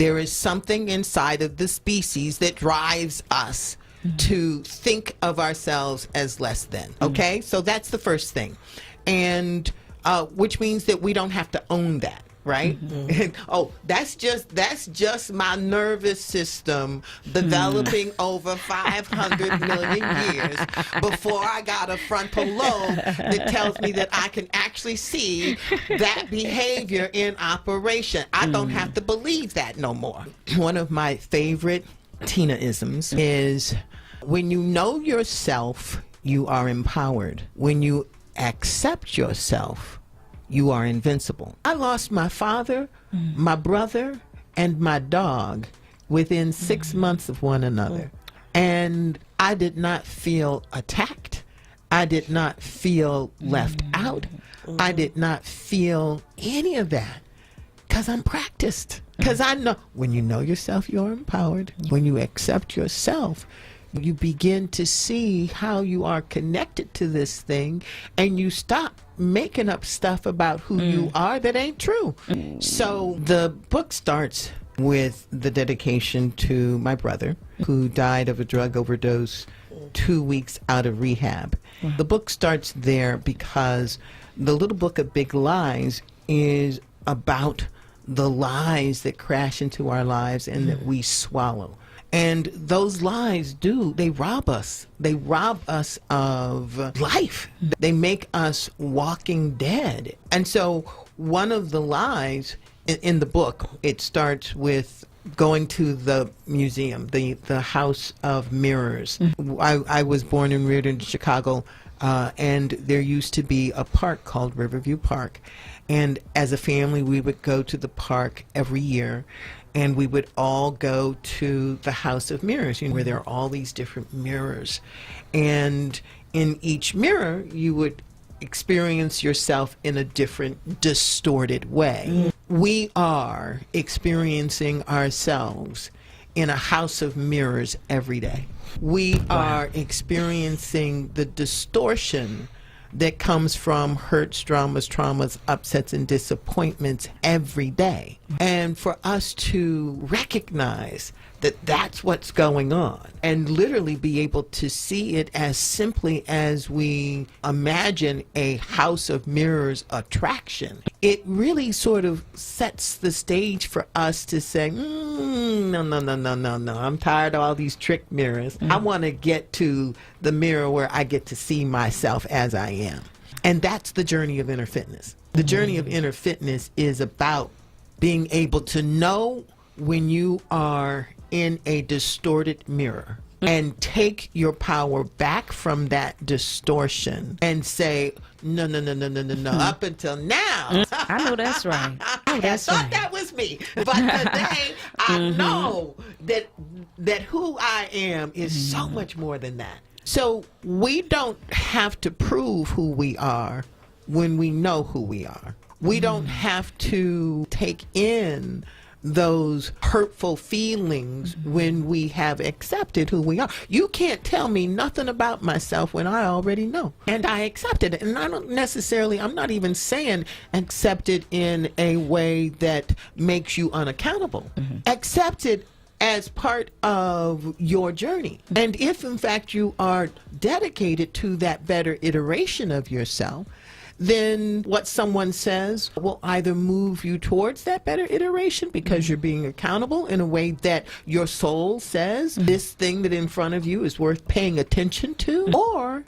There is something inside of the species that drives us to think of ourselves as less than. Okay? So that's the first thing. And which means that we don't have to own that. Right? Oh, that's just my nervous system developing over 500 million years before I got a frontal lobe that tells me that I can actually see that behavior in operation. I don't have to believe that no more. One of my favorite Tina-isms is, when you know yourself, you are empowered. When you accept yourself, you are invincible. I lost my father, my brother, and my dog within 6 months of one another. And I did not feel attacked. I did not feel left out. I did not feel any of that, because I'm practiced. Because I know when you know yourself, you're empowered. When you accept yourself, you begin to see how you are connected to this thing, and you stop making up stuff about who you are that ain't true. So the book starts with the dedication to my brother, who died of a drug overdose 2 weeks out of rehab. The book starts there because the little book of big lies is about the lies that crash into our lives and that we swallow. And those lies they rob us. They rob us of life. They make us walking dead. And so one of the lies in the book, it starts with going to the museum, the House of Mirrors. I was born and reared in Chicago, and there used to be a park called Riverview Park. And as a family, we would go to the park every year, and we would all go to the House of Mirrors, where there are all these different mirrors. And in each mirror, you would experience yourself in a different, distorted way. We are experiencing ourselves in a house of mirrors every day. We are experiencing the distortion that comes from hurts, traumas, upsets, and disappointments every day. And for us to recognize that that's what's going on and literally be able to see it as simply as we imagine a House of Mirrors attraction, it really sort of sets the stage for us to say, no, I'm tired of all these trick mirrors. I want to get to the mirror where I get to see myself as I am. And that's the journey of inner fitness. The journey of inner fitness is about being able to know when you are in a distorted mirror and take your power back from that distortion and say, no, up until now. I know that's right. I thought that was me. But today, I know that who I am is so much more than that. So we don't have to prove who we are when we know who we are. We don't have to take in those hurtful feelings when we have accepted who we are. You can't tell me nothing about myself when I already know. And I accepted it. And I don't necessarily, I'm not even saying accept it in a way that makes you unaccountable. Accept it as part of your journey. And if in fact you are dedicated to that better iteration of yourself, then what someone says will either move you towards that better iteration because you're being accountable in a way that your soul says this thing that in front of you is worth paying attention to, or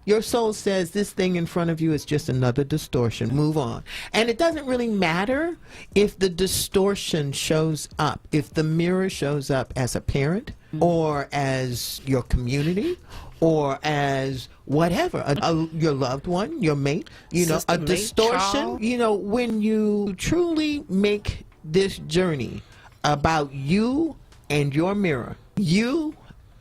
your soul says this thing in front of you is just another distortion. Move on. And it doesn't really matter if the distortion shows up, if the mirror shows up as a parent or as your community or as whatever, your loved one, your mate, a distortion. When you truly make this journey about you and your mirror, you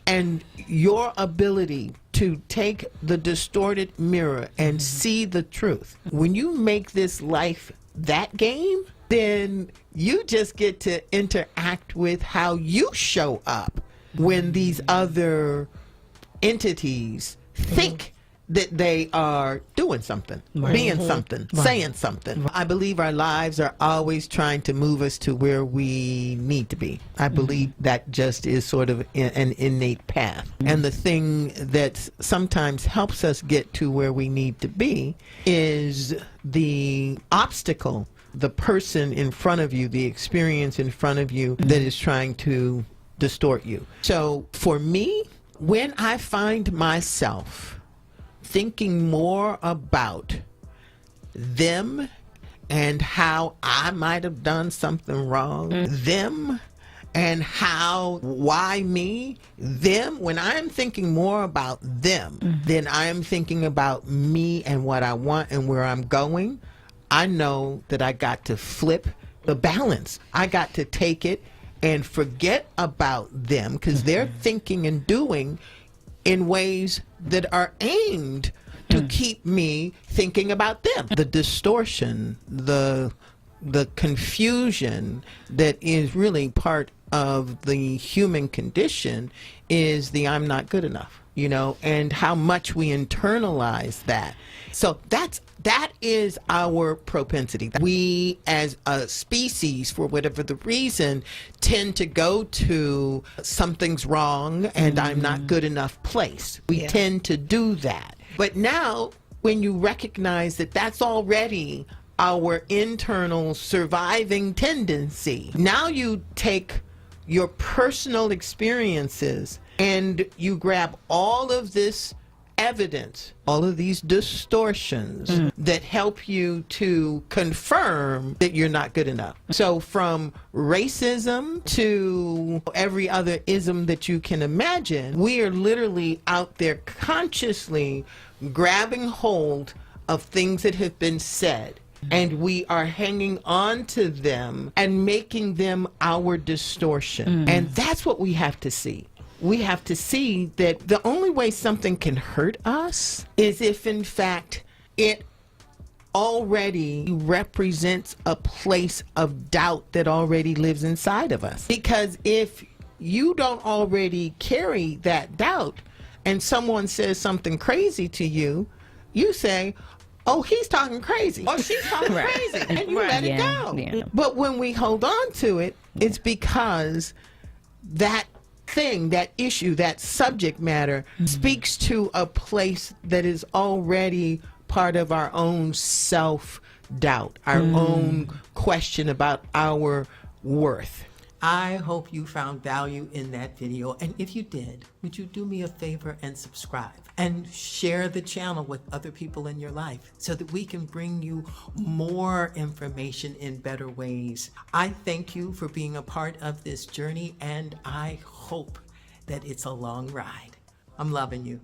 and your ability to take the distorted mirror and see the truth. When you make this life that game, then you just get to interact with how you show up when these other entities think that they are doing something, being something, saying something. I believe our lives are always trying to move us to where we need to be. I believe that just is sort of an innate path. And the thing that sometimes helps us get to where we need to be is the obstacle, the person in front of you, the experience in front of you that is trying to distort you. So for me, when I find myself thinking more about them and how I might have done something wrong, them and why me, them, when I'm thinking more about them than I'm thinking about me and what I want and where I'm going, I know that I got to flip the balance. I got to take it and forget about them because they're thinking and doing in ways that are aimed to keep me thinking about them. The distortion, the confusion that is really part of the human condition is the I'm not good enough, and how much we internalize that. So that is our propensity. We as a species, for whatever the reason, tend to go to something's wrong and I'm not good enough place. We tend to do that. But now when you recognize that that's already our internal surviving tendency, now you take your personal experiences and you grab all of this evidence, all of these distortions that help you to confirm that you're not good enough. So from racism to every other ism that you can imagine, we are literally out there consciously grabbing hold of things that have been said. And we are hanging on to them and making them our distortion. And that's what we have to see. We have to see that the only way something can hurt us is if, in fact, it already represents a place of doubt that already lives inside of us. Because if you don't already carry that doubt and someone says something crazy to you, you say, oh, he's talking crazy, or she's talking crazy, and you let it go. Yeah. But when we hold on to it, it's because that thing, that issue, that subject matter speaks to a place that is already part of our own self-doubt, our own question about our worth. I hope you found value in that video, and if you did, would you do me a favor and subscribe and share the channel with other people in your life so that we can bring you more information in better ways. I thank you for being a part of this journey, and I hope that it's a long ride. I'm loving you.